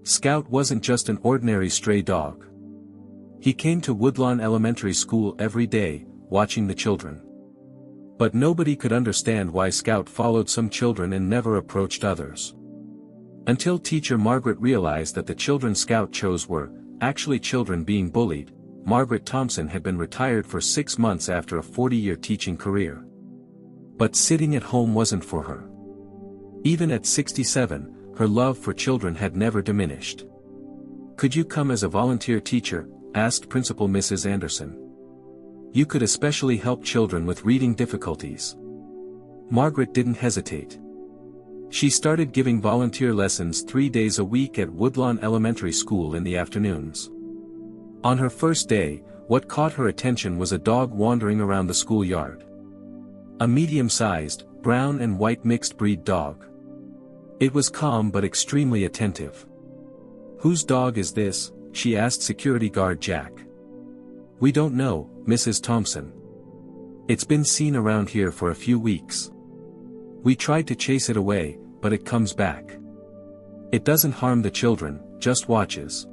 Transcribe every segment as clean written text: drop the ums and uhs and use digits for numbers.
Scout wasn't just an ordinary stray dog. He came to Woodlawn Elementary School every day, watching the children. But nobody could understand why Scout followed some children and never approached others. Until teacher Margaret realized that the children Scout chose were, actually children being bullied. Margaret Thompson had been retired for 6 months after a 40-year teaching career. But sitting at home wasn't for her. Even at 67, her love for children had never diminished. "Could you come as a volunteer teacher?" asked Principal Mrs. Anderson. "You could especially help children with reading difficulties." Margaret didn't hesitate. She started giving volunteer lessons 3 days a week at Woodlawn Elementary School in the afternoons. On her first day, what caught her attention was a dog wandering around the schoolyard. A medium-sized, brown and white mixed-breed dog. It was calm but extremely attentive. "Whose dog is this?" she asked security guard Jack. "We don't know, Mrs. Thompson. It's been seen around here for a few weeks. We tried to chase it away, but it comes back. It doesn't harm the children, just watches."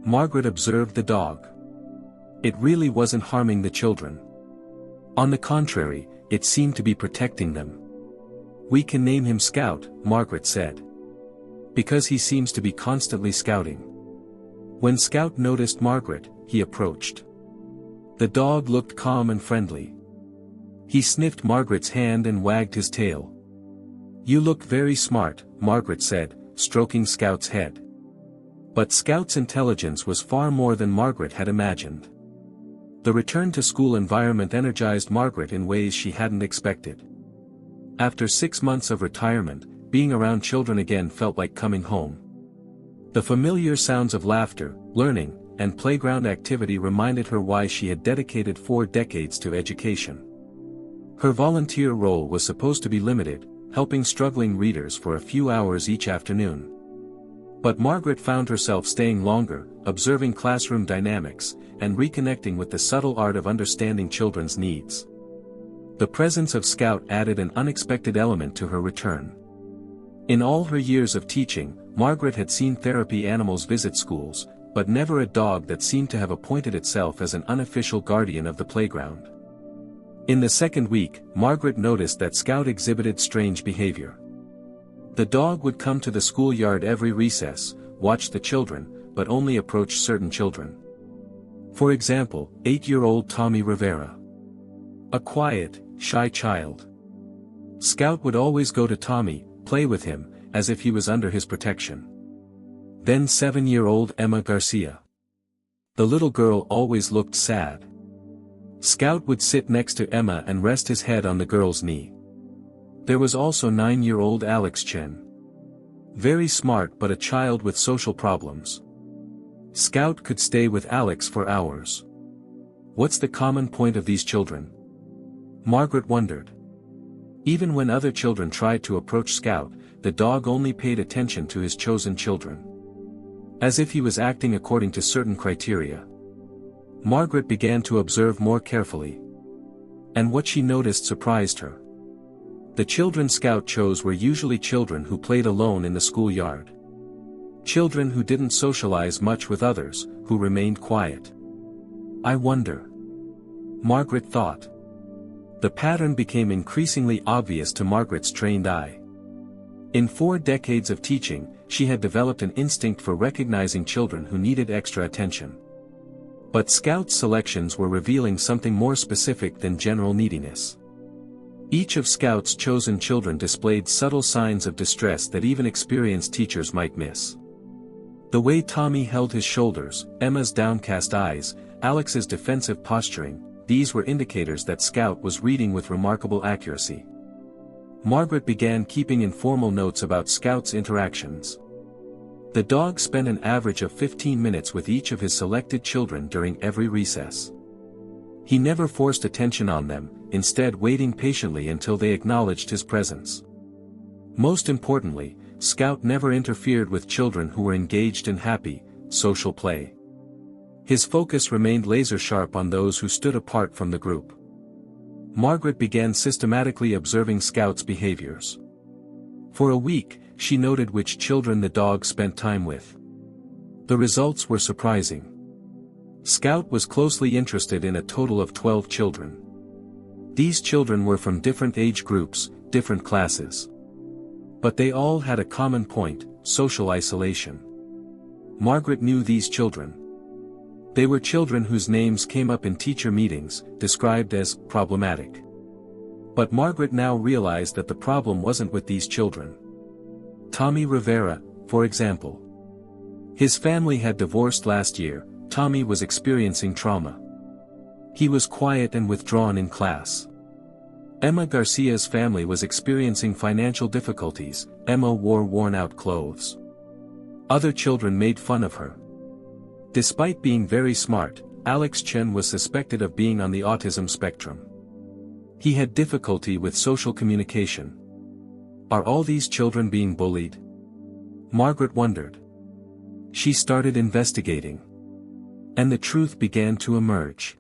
Margaret observed the dog. It really wasn't harming the children. On the contrary, it seemed to be protecting them. "We can name him Scout," Margaret said. "Because he seems to be constantly scouting." When Scout noticed Margaret, he approached. The dog looked calm and friendly. He sniffed Margaret's hand and wagged his tail. "You look very smart," Margaret said, stroking Scout's head. But Scout's intelligence was far more than Margaret had imagined. The return-to-school environment energized Margaret in ways she hadn't expected. After 6 months of retirement, being around children again felt like coming home. The familiar sounds of laughter, learning, and playground activity reminded her why she had dedicated 4 decades to education. Her volunteer role was supposed to be limited, helping struggling readers for a few hours each afternoon. But Margaret found herself staying longer, observing classroom dynamics, and reconnecting with the subtle art of understanding children's needs. The presence of Scout added an unexpected element to her return. In all her years of teaching, Margaret had seen therapy animals visit schools, but never a dog that seemed to have appointed itself as an unofficial guardian of the playground. In the second week, Margaret noticed that Scout exhibited strange behavior. The dog would come to the schoolyard every recess, watch the children, but only approach certain children. For example, 8-year-old Tommy Rivera. A quiet, shy child. Scout would always go to Tommy, play with him, as if he was under his protection. Then 7-year-old Emma Garcia. The little girl always looked sad. Scout would sit next to Emma and rest his head on the girl's knee. There was also 9-year-old Alex Chen. Very smart but a child with social problems. Scout could stay with Alex for hours. What's the common point of these children? Margaret wondered. Even when other children tried to approach Scout, the dog only paid attention to his chosen children. As if he was acting according to certain criteria. Margaret began to observe more carefully. And what she noticed surprised her. The children Scout chose were usually children who played alone in the schoolyard. Children who didn't socialize much with others, who remained quiet. "I wonder," Margaret thought. The pattern became increasingly obvious to Margaret's trained eye. In 4 decades of teaching, she had developed an instinct for recognizing children who needed extra attention. But Scout's selections were revealing something more specific than general neediness. Each of Scout's chosen children displayed subtle signs of distress that even experienced teachers might miss. The way Tommy held his shoulders, Emma's downcast eyes, Alex's defensive posturing, these were indicators that Scout was reading with remarkable accuracy. Margaret began keeping informal notes about Scout's interactions. The dog spent an average of 15 minutes with each of his selected children during every recess. He never forced attention on them, instead waiting patiently until they acknowledged his presence. Most importantly, Scout never interfered with children who were engaged in happy, social play. His focus remained laser-sharp on those who stood apart from the group. Margaret began systematically observing Scout's behaviors. For a week, she noted which children the dog spent time with. The results were surprising. Scout was closely interested in a total of 12 children. These children were from different age groups, different classes. But they all had a common point: social isolation. Margaret knew these children. They were children whose names came up in teacher meetings, described as problematic. But Margaret now realized that the problem wasn't with these children. Tommy Rivera, for example. His family had divorced last year. Tommy was experiencing trauma. He was quiet and withdrawn in class. Emma Garcia's family was experiencing financial difficulties. Emma wore worn-out clothes. Other children made fun of her. Despite being very smart, Alex Chen was suspected of being on the autism spectrum. He had difficulty with social communication. Are all these children being bullied? Margaret wondered. She started investigating. And the truth began to emerge.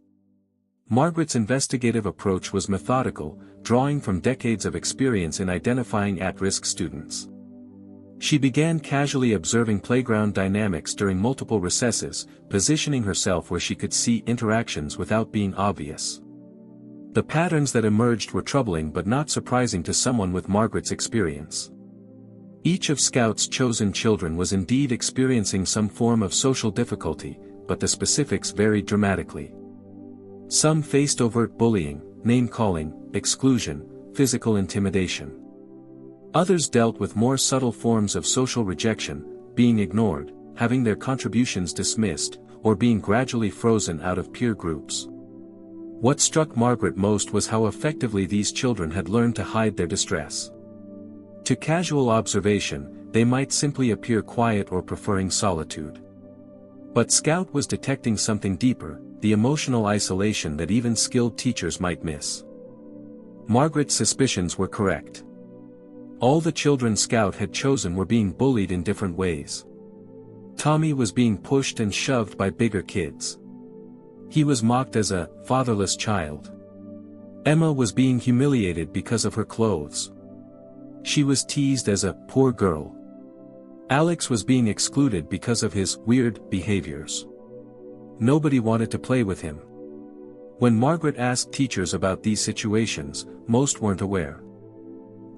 Margaret's investigative approach was methodical, drawing from decades of experience in identifying at-risk students. She began casually observing playground dynamics during multiple recesses, positioning herself where she could see interactions without being obvious. The patterns that emerged were troubling but not surprising to someone with Margaret's experience. Each of Scout's chosen children was indeed experiencing some form of social difficulty, but the specifics varied dramatically. Some faced overt bullying, name-calling, exclusion, physical intimidation. Others dealt with more subtle forms of social rejection, being ignored, having their contributions dismissed, or being gradually frozen out of peer groups. What struck Margaret most was how effectively these children had learned to hide their distress. To casual observation, they might simply appear quiet or preferring solitude. But Scout was detecting something deeper, the emotional isolation that even skilled teachers might miss. Margaret's suspicions were correct. All the children Scout had chosen were being bullied in different ways. Tommy was being pushed and shoved by bigger kids. He was mocked as a fatherless child. Emma was being humiliated because of her clothes. She was teased as a poor girl. Alex was being excluded because of his weird behaviors. Nobody wanted to play with him. When Margaret asked teachers about these situations, most weren't aware.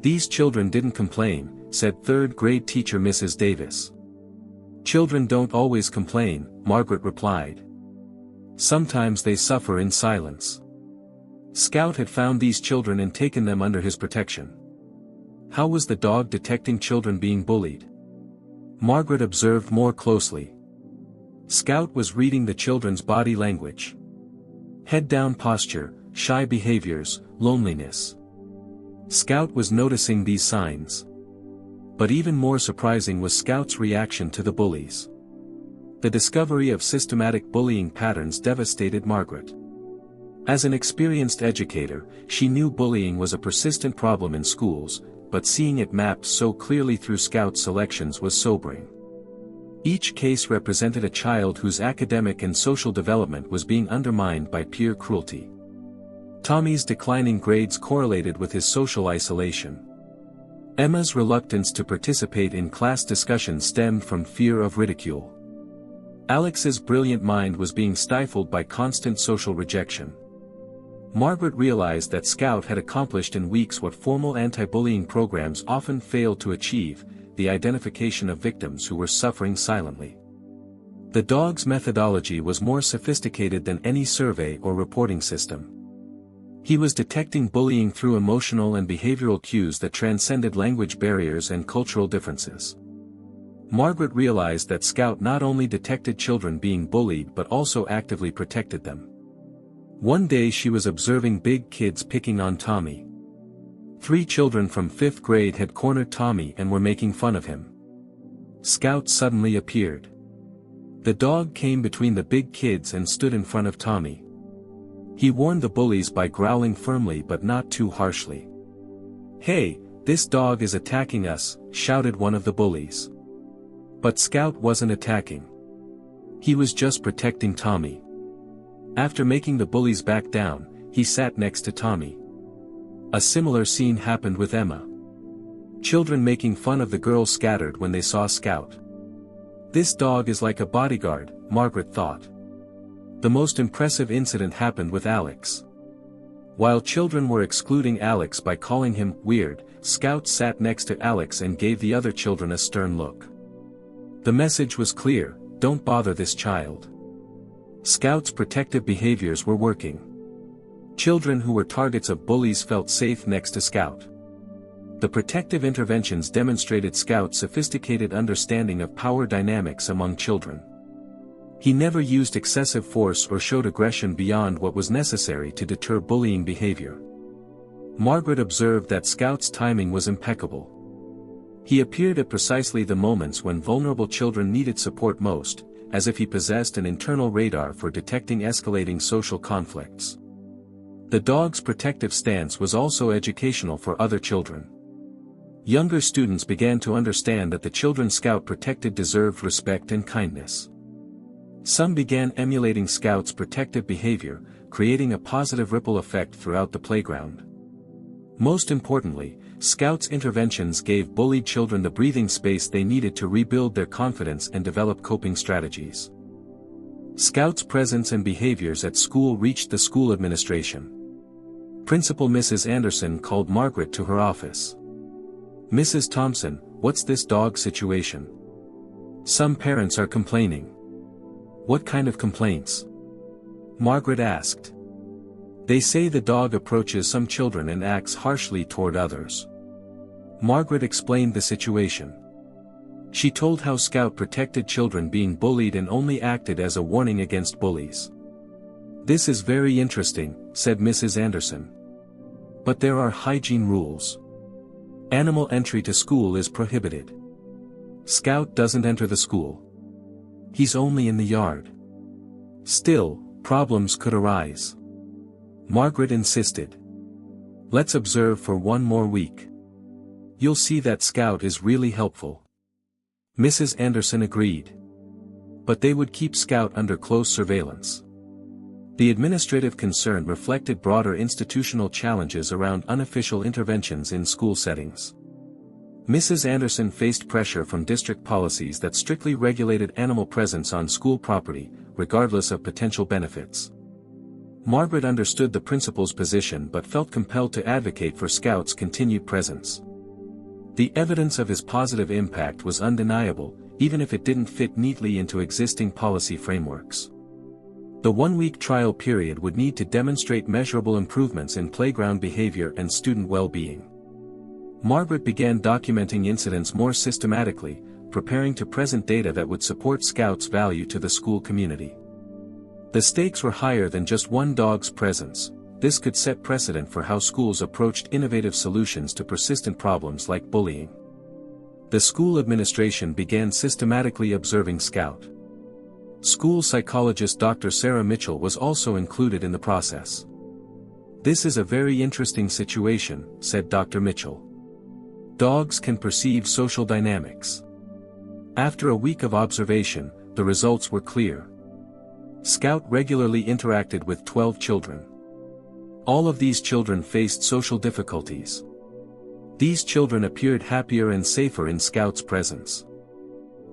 These children didn't complain, said third-grade teacher Mrs. Davis. Children don't always complain, Margaret replied. Sometimes they suffer in silence. Scout had found these children and taken them under his protection. How was the dog detecting children being bullied? Margaret observed more closely. Scout was reading the children's body language. Head-down posture, shy behaviors, loneliness. Scout was noticing these signs. But even more surprising was Scout's reaction to the bullies. The discovery of systematic bullying patterns devastated Margaret. As an experienced educator, she knew bullying was a persistent problem in schools, but seeing it mapped so clearly through Scout's selections was sobering. Each case represented a child whose academic and social development was being undermined by peer cruelty. Tommy's declining grades correlated with his social isolation. Emma's reluctance to participate in class discussions stemmed from fear of ridicule. Alex's brilliant mind was being stifled by constant social rejection. Margaret realized that Scout had accomplished in weeks what formal anti-bullying programs often failed to achieve: the identification of victims who were suffering silently. The dog's methodology was more sophisticated than any survey or reporting system. He was detecting bullying through emotional and behavioral cues that transcended language barriers and cultural differences. Margaret realized that Scout not only detected children being bullied but also actively protected them. One day she was observing big kids picking on Tommy. 3 children from 5th grade had cornered Tommy and were making fun of him. Scout suddenly appeared. The dog came between the big kids and stood in front of Tommy. He warned the bullies by growling firmly but not too harshly. "Hey, this dog is attacking us," shouted one of the bullies. But Scout wasn't attacking. He was just protecting Tommy. After making the bullies back down, he sat next to Tommy. A similar scene happened with Emma. Children making fun of the girls scattered when they saw Scout. This dog is like a bodyguard, Margaret thought. The most impressive incident happened with Alex. While children were excluding Alex by calling him weird, Scout sat next to Alex and gave the other children a stern look. The message was clear: don't bother this child. Scout's protective behaviors were working. Children who were targets of bullies felt safe next to Scout. The protective interventions demonstrated Scout's sophisticated understanding of power dynamics among children. He never used excessive force or showed aggression beyond what was necessary to deter bullying behavior. Margaret observed that Scout's timing was impeccable. He appeared at precisely the moments when vulnerable children needed support most, as if he possessed an internal radar for detecting escalating social conflicts. The dog's protective stance was also educational for other children. Younger students began to understand that the children Scout protected deserved respect and kindness. Some began emulating Scout's protective behavior, creating a positive ripple effect throughout the playground. Most importantly, Scout's interventions gave bullied children the breathing space they needed to rebuild their confidence and develop coping strategies. Scout's presence and behaviors at school reached the school administration. Principal Mrs. Anderson called Margaret to her office. "Mrs. Thompson, what's this dog situation? Some parents are complaining." "What kind of complaints?" Margaret asked. "They say the dog approaches some children and acts harshly toward others." Margaret explained the situation. She told how Scout protected children being bullied and only acted as a warning against bullies. "This is very interesting," said Mrs. Anderson. "But there are hygiene rules. Animal entry to school is prohibited. Scout doesn't enter the school. He's only in the yard. Still, problems could arise." Margaret insisted. "Let's observe for one more week. You'll see that Scout is really helpful." Mrs. Anderson agreed. But they would keep Scout under close surveillance. The administrative concern reflected broader institutional challenges around unofficial interventions in school settings. Mrs. Anderson faced pressure from district policies that strictly regulated animal presence on school property, regardless of potential benefits. Margaret understood the principal's position but felt compelled to advocate for Scout's continued presence. The evidence of his positive impact was undeniable, even if it didn't fit neatly into existing policy frameworks. The one-week trial period would need to demonstrate measurable improvements in playground behavior and student well-being. Margaret began documenting incidents more systematically, preparing to present data that would support Scout's value to the school community. The stakes were higher than just one dog's presence. This could set precedent for how schools approached innovative solutions to persistent problems like bullying. The school administration began systematically observing Scout. School psychologist Dr. Sarah Mitchell was also included in the process. "This is a very interesting situation," said Dr. Mitchell. "Dogs can perceive social dynamics." After a week of observation, the results were clear. Scout regularly interacted with 12 children. All of these children faced social difficulties. These children appeared happier and safer in Scout's presence.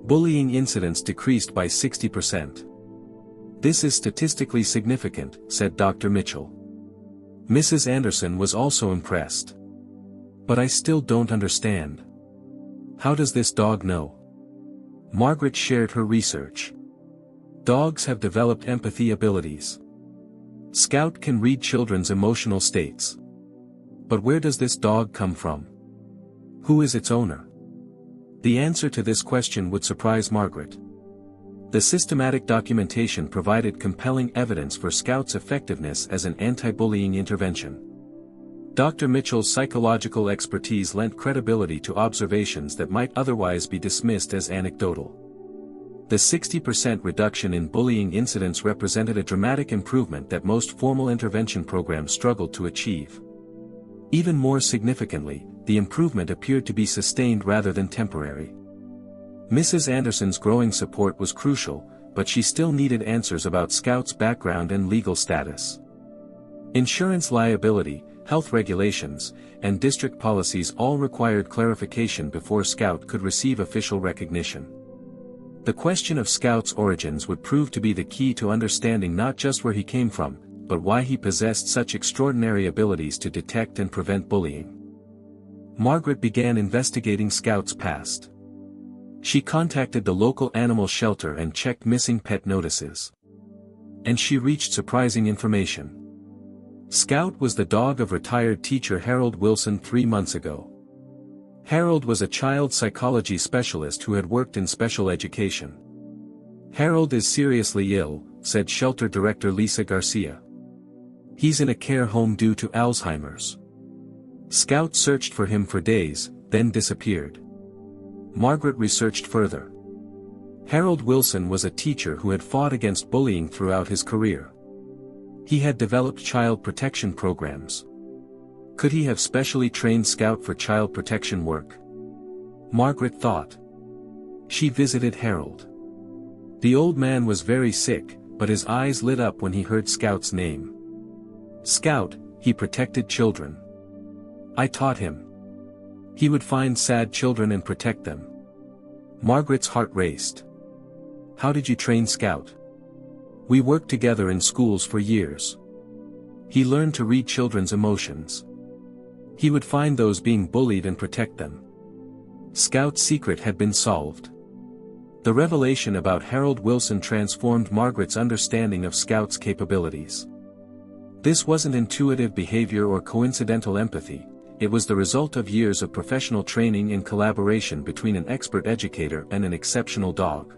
Bullying incidents decreased by 60%. "This is statistically significant," said Dr. Mitchell. Mrs. Anderson was also impressed. "But I still don't understand. How does this dog know?" Margaret shared her research. Dogs have developed empathy abilities. Scout can read children's emotional states. But where does this dog come from? Who is its owner? The answer to this question would surprise Margaret. The systematic documentation provided compelling evidence for Scout's effectiveness as an anti-bullying intervention. Dr. Mitchell's psychological expertise lent credibility to observations that might otherwise be dismissed as anecdotal. The 60% reduction in bullying incidents represented a dramatic improvement that most formal intervention programs struggled to achieve. Even more significantly, the improvement appeared to be sustained rather than temporary. Mrs. Anderson's growing support was crucial, but she still needed answers about Scout's background and legal status. Insurance liability, health regulations, and district policies all required clarification before Scout could receive official recognition. The question of Scout's origins would prove to be the key to understanding not just where he came from, but why he possessed such extraordinary abilities to detect and prevent bullying. Margaret began investigating Scout's past. She contacted the local animal shelter and checked missing pet notices. And she reached surprising information. Scout was the dog of retired teacher Harold Wilson 3 months ago. Harold was a child psychology specialist who had worked in special education. "Harold is seriously ill," said shelter director Lisa Garcia. "He's in a care home due to Alzheimer's." Scout searched for him for days, then disappeared. Margaret researched further. Harold Wilson was a teacher who had fought against bullying throughout his career. He had developed child protection programs. Could he have specially trained Scout for child protection work? Margaret thought. She visited Harold. The old man was very sick, but his eyes lit up when he heard Scout's name. Scout, he protected children. I taught him. He would find sad children and protect them. Margaret's heart raced. How did you train Scout? We worked together in schools for years. He learned to read children's emotions. He would find those being bullied and protect them. Scout's secret had been solved. The revelation about Harold Wilson transformed Margaret's understanding of Scout's capabilities. This wasn't intuitive behavior or coincidental empathy. It was the result of years of professional training and collaboration between an expert educator and an exceptional dog.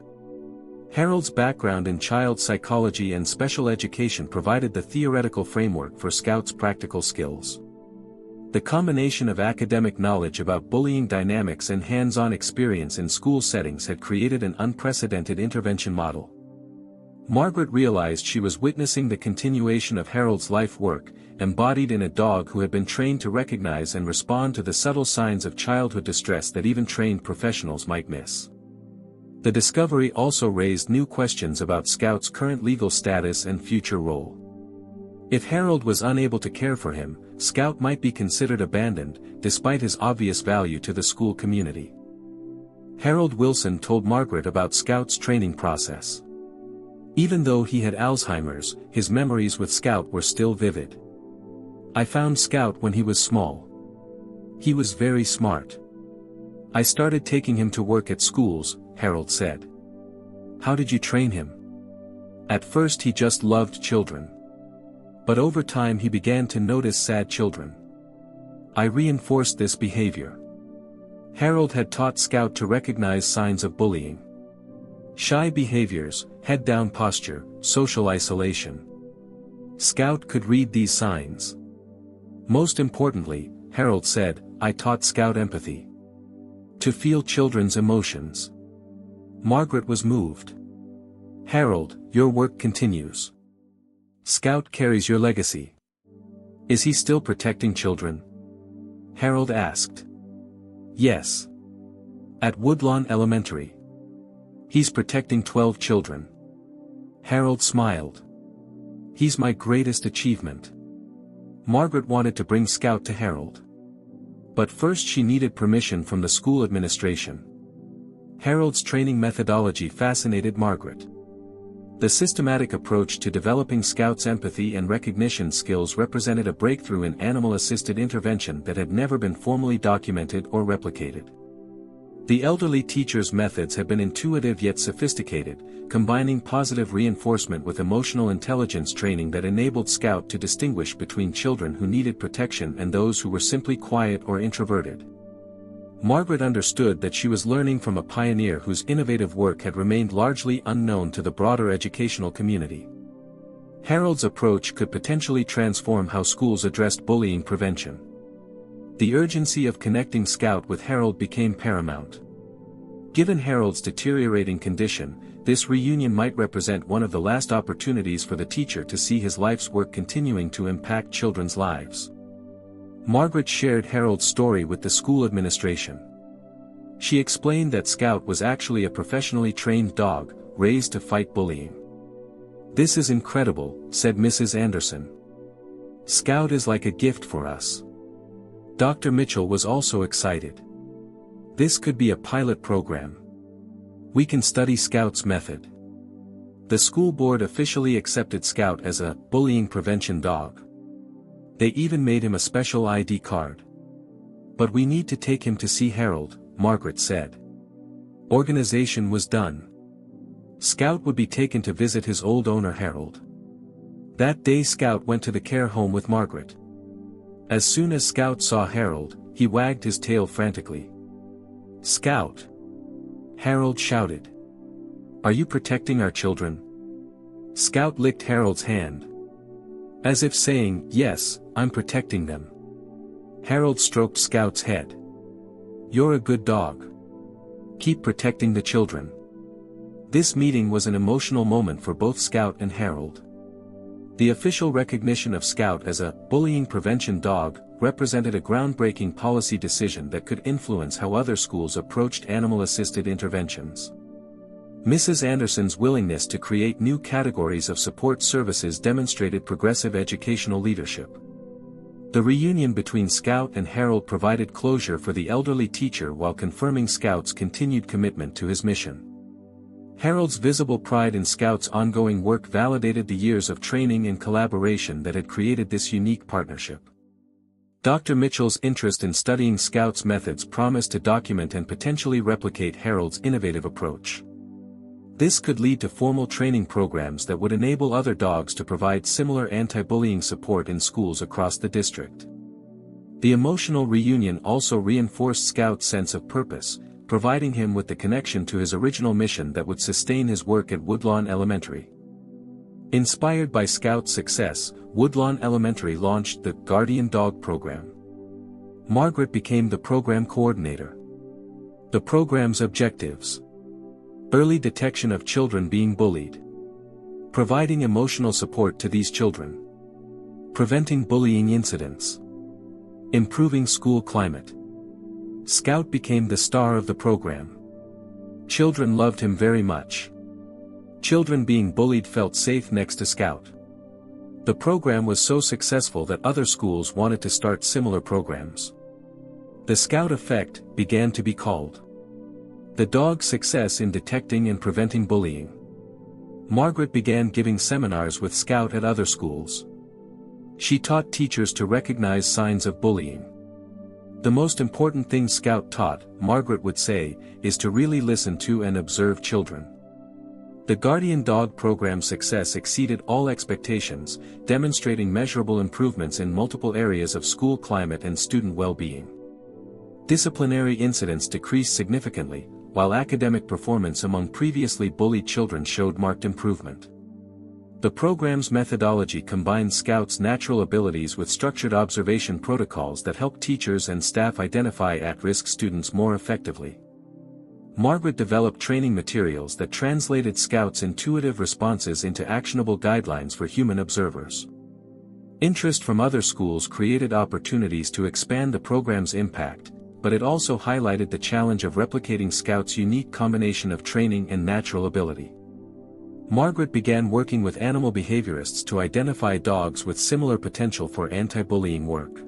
Harold's background in child psychology and special education provided the theoretical framework for Scout's practical skills. The combination of academic knowledge about bullying dynamics and hands-on experience in school settings had created an unprecedented intervention model. Margaret realized she was witnessing the continuation of Harold's life work, embodied in a dog who had been trained to recognize and respond to the subtle signs of childhood distress that even trained professionals might miss. The discovery also raised new questions about Scout's current legal status and future role. If Harold was unable to care for him, Scout might be considered abandoned, despite his obvious value to the school community. Harold Wilson told Margaret about Scout's training process. Even though he had Alzheimer's, his memories with Scout were still vivid. I found Scout when he was small. He was very smart. I started taking him to work at schools, Harold said. How did you train him? At first he just loved children. But over time he began to notice sad children. I reinforced this behavior. Harold had taught Scout to recognize signs of bullying. Shy behaviors, head-down posture, social isolation. Scout could read these signs. Most importantly, Harold said, I taught Scout empathy. To feel children's emotions. Margaret was moved. Harold, your work continues. Scout carries your legacy. Is he still protecting children? Harold asked. Yes. At Woodlawn Elementary. He's protecting 12 children. Harold smiled. He's my greatest achievement. Margaret wanted to bring Scout to Harold. But first she needed permission from the school administration. Harold's training methodology fascinated Margaret. The systematic approach to developing Scout's empathy and recognition skills represented a breakthrough in animal-assisted intervention that had never been formally documented or replicated. The elderly teacher's methods had been intuitive yet sophisticated, combining positive reinforcement with emotional intelligence training that enabled Scout to distinguish between children who needed protection and those who were simply quiet or introverted. Margaret understood that she was learning from a pioneer whose innovative work had remained largely unknown to the broader educational community. Harold's approach could potentially transform how schools addressed bullying prevention. The urgency of connecting Scout with Harold became paramount. Given Harold's deteriorating condition, this reunion might represent one of the last opportunities for the teacher to see his life's work continuing to impact children's lives. Margaret shared Harold's story with the school administration. She explained that Scout was actually a professionally trained dog, raised to fight bullying. This is incredible, said Mrs. Anderson. Scout is like a gift for us. Dr. Mitchell was also excited. This could be a pilot program. We can study Scout's method. The school board officially accepted Scout as a bullying prevention dog. They even made him a special ID card. But we need to take him to see Harold, Margaret said. Organization was done. Scout would be taken to visit his old owner Harold. That day Scout went to the care home with Margaret. As soon as Scout saw Harold, he wagged his tail frantically. "Scout!" Harold shouted. "Are you protecting our children?" Scout licked Harold's hand. As if saying, "Yes, I'm protecting them." Harold stroked Scout's head. "You're a good dog. Keep protecting the children." This meeting was an emotional moment for both Scout and Harold. The official recognition of Scout as a bullying prevention dog represented a groundbreaking policy decision that could influence how other schools approached animal-assisted interventions. Mrs. Anderson's willingness to create new categories of support services demonstrated progressive educational leadership. The reunion between Scout and Harold provided closure for the elderly teacher while confirming Scout's continued commitment to his mission. Harold's visible pride in Scout's ongoing work validated the years of training and collaboration that had created this unique partnership. Dr. Mitchell's interest in studying Scout's methods promised to document and potentially replicate Harold's innovative approach. This could lead to formal training programs that would enable other dogs to provide similar anti-bullying support in schools across the district. The emotional reunion also reinforced Scout's sense of purpose, providing him with the connection to his original mission that would sustain his work at Woodlawn Elementary. Inspired by Scout's success, Woodlawn Elementary launched the Guardian Dog Program. Margaret became the program coordinator. The program's objectives: early detection of children being bullied, providing emotional support to these children, preventing bullying incidents, improving school climate. Scout became the star of the program. Children loved him very much. Children being bullied felt safe next to Scout. The program was so successful that other schools wanted to start similar programs. The Scout effect began to be called the dog's success in detecting and preventing bullying. Margaret began giving seminars with Scout at other schools. She taught teachers to recognize signs of bullying. The most important thing Scout taught, Margaret would say, is to really listen to and observe children. The Guardian Dog Program's success exceeded all expectations, demonstrating measurable improvements in multiple areas of school climate and student well-being. Disciplinary incidents decreased significantly, while academic performance among previously bullied children showed marked improvement. The program's methodology combined Scout's natural abilities with structured observation protocols that help teachers and staff identify at-risk students more effectively. Margaret developed training materials that translated Scout's intuitive responses into actionable guidelines for human observers. Interest from other schools created opportunities to expand the program's impact, but it also highlighted the challenge of replicating Scout's unique combination of training and natural ability. Margaret began working with animal behaviorists to identify dogs with similar potential for anti-bullying work.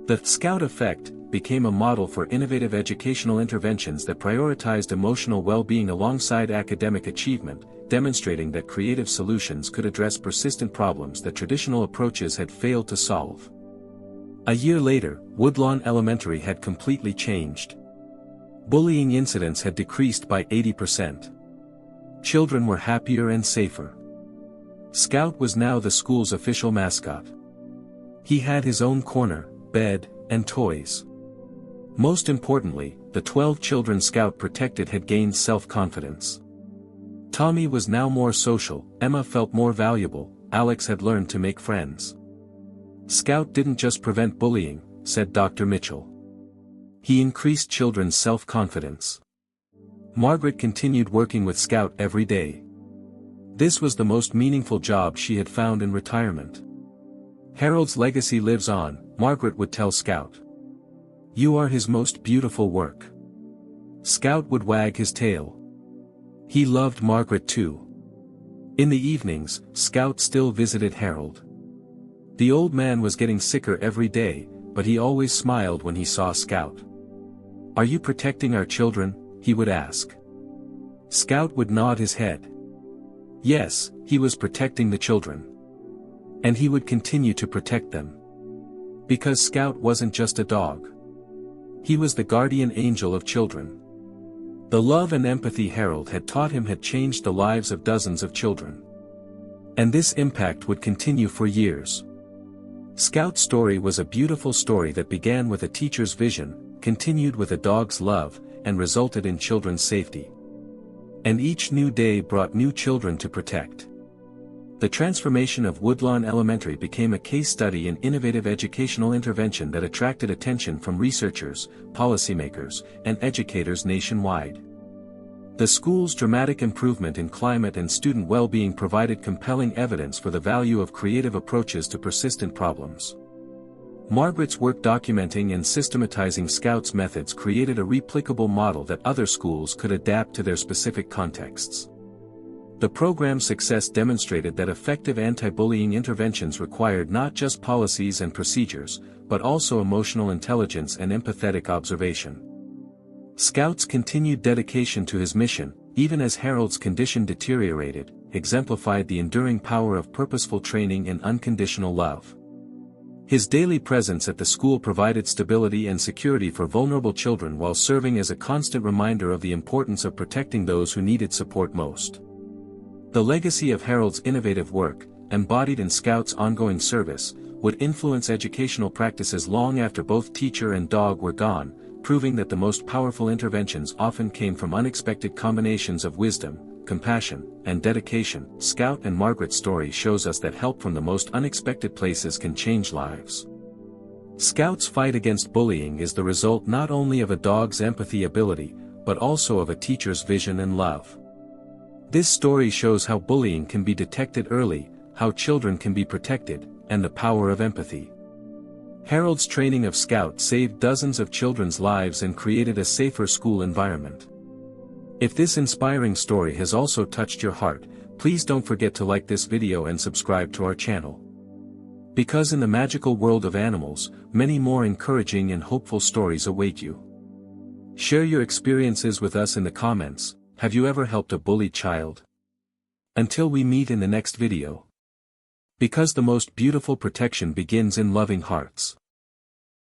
The Scout effect became a model for innovative educational interventions that prioritized emotional well-being alongside academic achievement, demonstrating that creative solutions could address persistent problems that traditional approaches had failed to solve. A year later, Woodlawn Elementary had completely changed. Bullying incidents had decreased by 80%. Children were happier and safer. Scout was now the school's official mascot. He had his own corner, bed, and toys. Most importantly, the 12 children Scout protected had gained self-confidence. Tommy was now more social, Emma felt more valuable, Alex had learned to make friends. Scout didn't just prevent bullying, said Dr. Mitchell. He increased children's self-confidence. Margaret continued working with Scout every day. This was the most meaningful job she had found in retirement. Harold's legacy lives on, Margaret would tell Scout. You are his most beautiful work. Scout would wag his tail. He loved Margaret too. In the evenings, Scout still visited Harold. The old man was getting sicker every day, but he always smiled when he saw Scout. "Are you protecting our children?" he would ask. Scout would nod his head. Yes, he was protecting the children. And he would continue to protect them. Because Scout wasn't just a dog. He was the guardian angel of children. The love and empathy Harold had taught him had changed the lives of dozens of children. And this impact would continue for years. Scout's story was a beautiful story that began with a teacher's vision, continued with a dog's love, and resulted in children's safety. And each new day brought new children to protect. The transformation of Woodlawn Elementary became a case study in innovative educational intervention that attracted attention from researchers, policymakers, and educators nationwide. The school's dramatic improvement in climate and student well-being provided compelling evidence for the value of creative approaches to persistent problems. Margaret's work documenting and systematizing Scout's methods created a replicable model that other schools could adapt to their specific contexts. The program's success demonstrated that effective anti-bullying interventions required not just policies and procedures, but also emotional intelligence and empathetic observation. Scout's continued dedication to his mission, even as Harold's condition deteriorated, exemplified the enduring power of purposeful training and unconditional love. His daily presence at the school provided stability and security for vulnerable children while serving as a constant reminder of the importance of protecting those who needed support most. The legacy of Harold's innovative work, embodied in Scout's ongoing service, would influence educational practices long after both teacher and dog were gone, proving that the most powerful interventions often came from unexpected combinations of wisdom, compassion, and dedication. Scout and Margaret's story shows us that help from the most unexpected places can change lives. Scout's fight against bullying is the result not only of a dog's empathy ability, but also of a teacher's vision and love. This story shows how bullying can be detected early, how children can be protected, and the power of empathy. Harold's training of Scout saved dozens of children's lives and created a safer school environment. If this inspiring story has also touched your heart, please don't forget to like this video and subscribe to our channel. Because in the magical world of animals, many more encouraging and hopeful stories await you. Share your experiences with us in the comments. Have you ever helped a bullied child? Until we meet in the next video. Because the most beautiful protection begins in loving hearts.